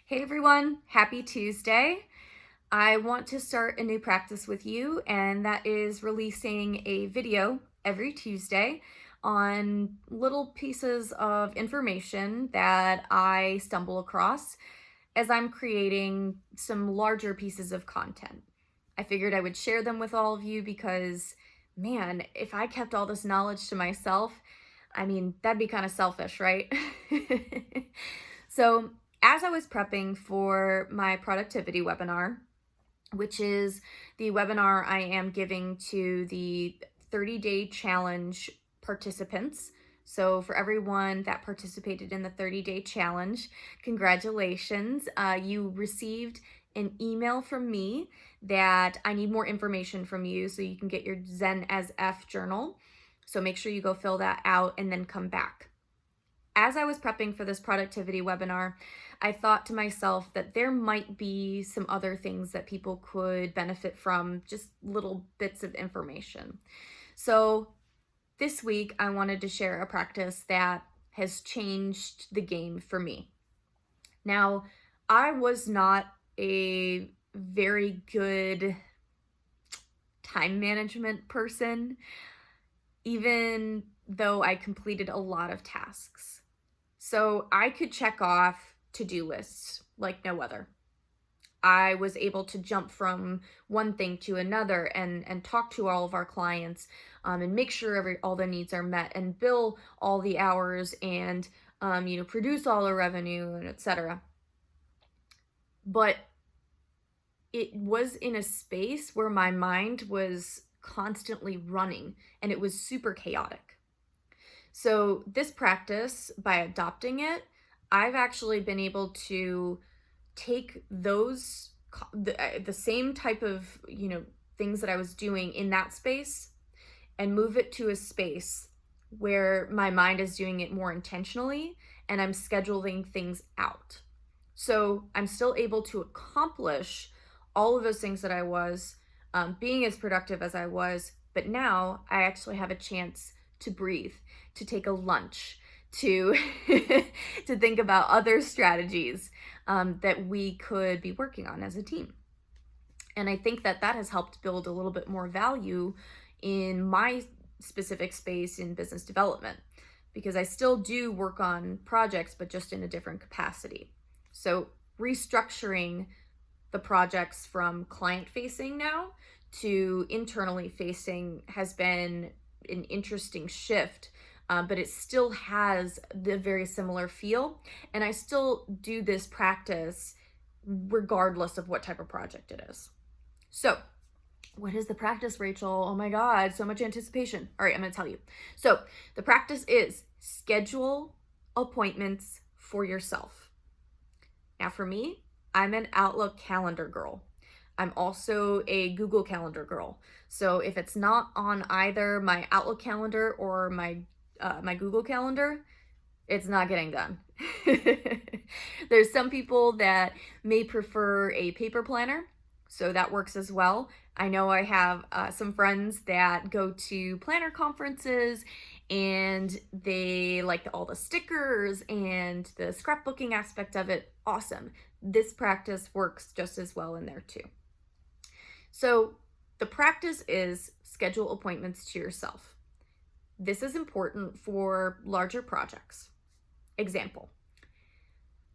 Hey everyone, happy Tuesday. I want to start a new practice with you, and that is releasing a video every Tuesday on little pieces of information that I stumble across as I'm creating some larger pieces of content. I figured I would share them with all of you because, man, if I kept all this knowledge to myself, that'd be kind of selfish, right? So, as I was prepping for my productivity webinar, which is the webinar I am giving to the 30-day challenge participants. So, for everyone that participated in the 30-day challenge, congratulations. You received an email from me that I need more information from you so you can get your Zen as F journal. So, make sure you go fill that out and then come back. As I was prepping for this productivity webinar, I thought to myself that there might be some other things that people could benefit from, just little bits of information. So this week, I wanted to share a practice that has changed the game for me. Now, I was not a very good time management person, even though I completed a lot of tasks. So I could check off to-do lists like no other. I was able to jump from one thing to another and talk to all of our clients and make sure all their needs are met and bill all the hours and produce all the revenue and etc. But it was in a space where my mind was constantly running and it was super chaotic. So this practice, by adopting it, I've actually been able to take those, the same type of, things that I was doing in that space and move it to a space where my mind is doing it more intentionally and I'm scheduling things out. So I'm still able to accomplish all of those things that I was, being as productive as I was, but now I actually have a chance to breathe, to take a lunch, to to think about other strategies that we could be working on as a team. And I think that has helped build a little bit more value in my specific space in business development, because I still do work on projects, but just in a different capacity. So restructuring the projects from client facing now to internally facing has been an interesting shift, but it still has the very similar feel. And I still do this practice regardless of what type of project it is. So what is the practice, Rachel? Oh my God, so much anticipation. All right, I'm going to tell you. So the practice is schedule appointments for yourself. Now for me, I'm an Outlook calendar girl. I'm also a Google Calendar girl. So if it's not on either my Outlook calendar or my Google Calendar, it's not getting done. There's some people that may prefer a paper planner, so that works as well. I know I have some friends that go to planner conferences and they like all the stickers and the scrapbooking aspect of it. Awesome. This practice works just as well in there too. So the practice is schedule appointments to yourself. This is important for larger projects. Example,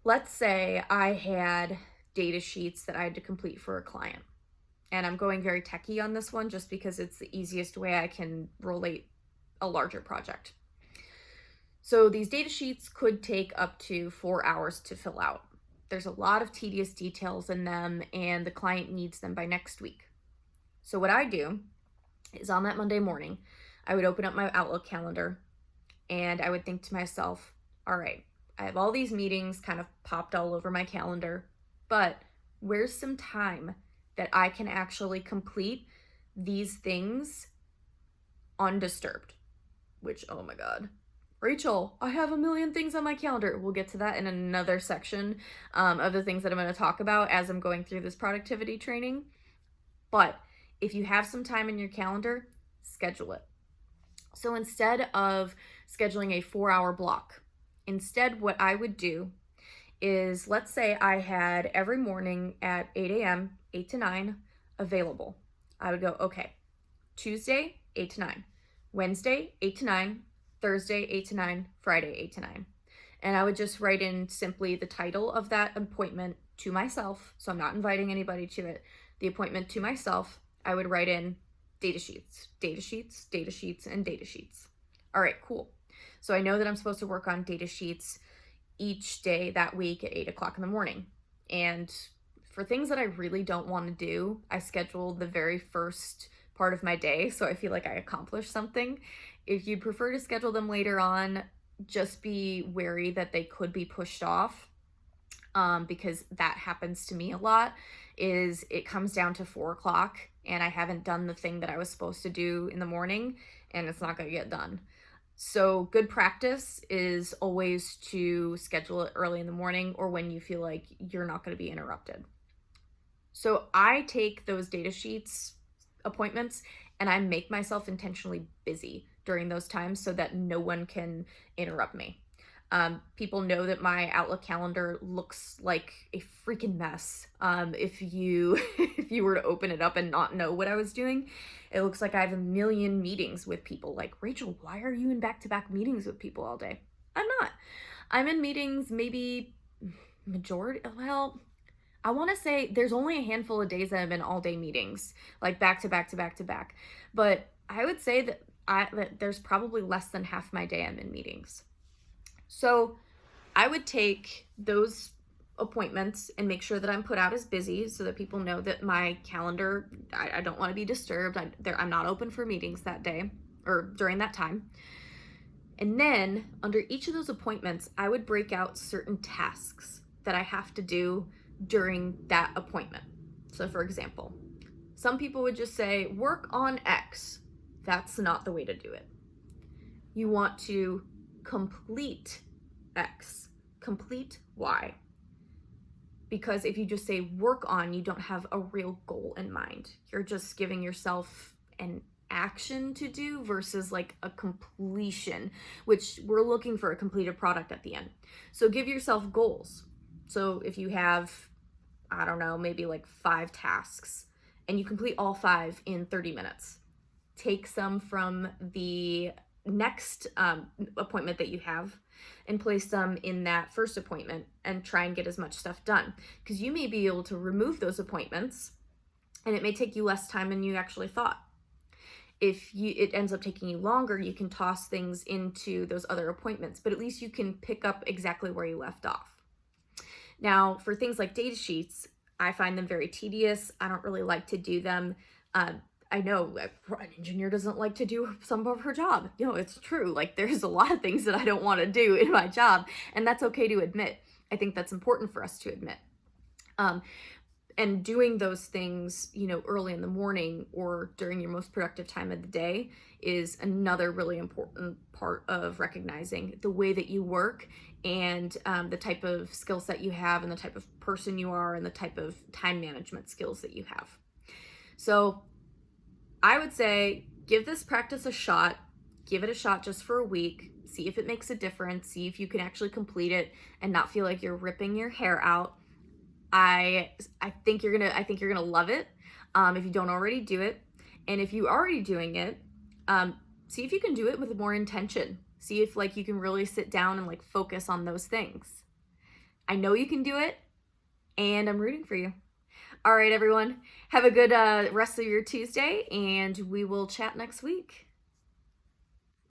let's say I had data sheets that I had to complete for a client. And I'm going very techie on this one just because it's the easiest way I can relate a larger project. So these data sheets could take up to 4 hours to fill out. There's a lot of tedious details in them and the client needs them by next week. So what I do is on that Monday morning, I would open up my Outlook calendar and I would think to myself, all right, I have all these meetings kind of popped all over my calendar, but where's some time that I can actually complete these things undisturbed? Which, oh my God, Rachel, I have a million things on my calendar. We'll get to that in another section of the things that I'm going to talk about as I'm going through this productivity training. But if you have some time in your calendar, schedule it. So instead of scheduling a 4-hour block, instead what I would do is, let's say I had every morning at 8 a.m., 8 to 9 available. I would go, okay, Tuesday, 8 to 9, Wednesday, 8 to 9, Thursday, 8 to 9, Friday, 8 to 9. And I would just write in simply the title of that appointment to myself. So I'm not inviting anybody to it. The appointment to myself, I would write in data sheets, data sheets, data sheets, and data sheets. All right, cool. So I know that I'm supposed to work on data sheets each day that week at 8 o'clock in the morning. And for things that I really don't want to do, I schedule the very first part of my day so I feel like I accomplished something. If you'd prefer to schedule them later on, just be wary that they could be pushed off, because that happens to me a lot. Is it comes down to 4 o'clock and I haven't done the thing that I was supposed to do in the morning, and it's not going to get done. So good practice is always to schedule it early in the morning or when you feel like you're not going to be interrupted. So I take those data sheets appointments and I make myself intentionally busy during those times so that no one can interrupt me. People know that my Outlook calendar looks like a freaking mess. If you if you were to open it up and not know what I was doing, it looks like I have a million meetings with people. Like, Rachel, why are you in back-to-back meetings with people all day? I'm not. I'm in meetings maybe majority, well, I want to say there's only a handful of days that I'm in all-day meetings, like back to back to back to back. But I would say that there's probably less than half my day I'm in meetings. So I would take those appointments and make sure that I'm put out as busy so that people know that my calendar, I don't want to be disturbed. I'm not open for meetings that day or during that time. And then under each of those appointments, I would break out certain tasks that I have to do during that appointment. So for example, some people would just say, work on X. That's not the way to do it. You want to complete X, complete Y. Because if you just say work on, you don't have a real goal in mind. You're just giving yourself an action to do versus like a completion, which we're looking for a completed product at the end. So give yourself goals. So if you have, I don't know, maybe like 5 tasks and you complete all 5 in 30 minutes, take some from the next appointment that you have and place them in that first appointment and try and get as much stuff done, because you may be able to remove those appointments and it may take you less time than you actually thought. If it ends up taking you longer, you can toss things into those other appointments, but at least you can pick up exactly where you left off. Now, for things like data sheets, I find them very tedious. I don't really like to do them. I know an engineer doesn't like to do some of her job. You know, it's true. Like, there's a lot of things that I don't want to do in my job, and that's okay to admit. I think that's important for us to admit. And doing those things, you know, early in the morning or during your most productive time of the day is another really important part of recognizing the way that you work and the type of skill set you have and the type of person you are and the type of time management skills that you have. So I would say give this practice a shot. Give it a shot just for a week. See if it makes a difference. See if you can actually complete it and not feel like you're ripping your hair out. I think you're gonna love it if you don't already do it. And if you're already doing it, see if you can do it with more intention. See if like you can really sit down and like focus on those things. I know you can do it, and I'm rooting for you. All right, everyone. Have a good rest of your Tuesday, and we will chat next week.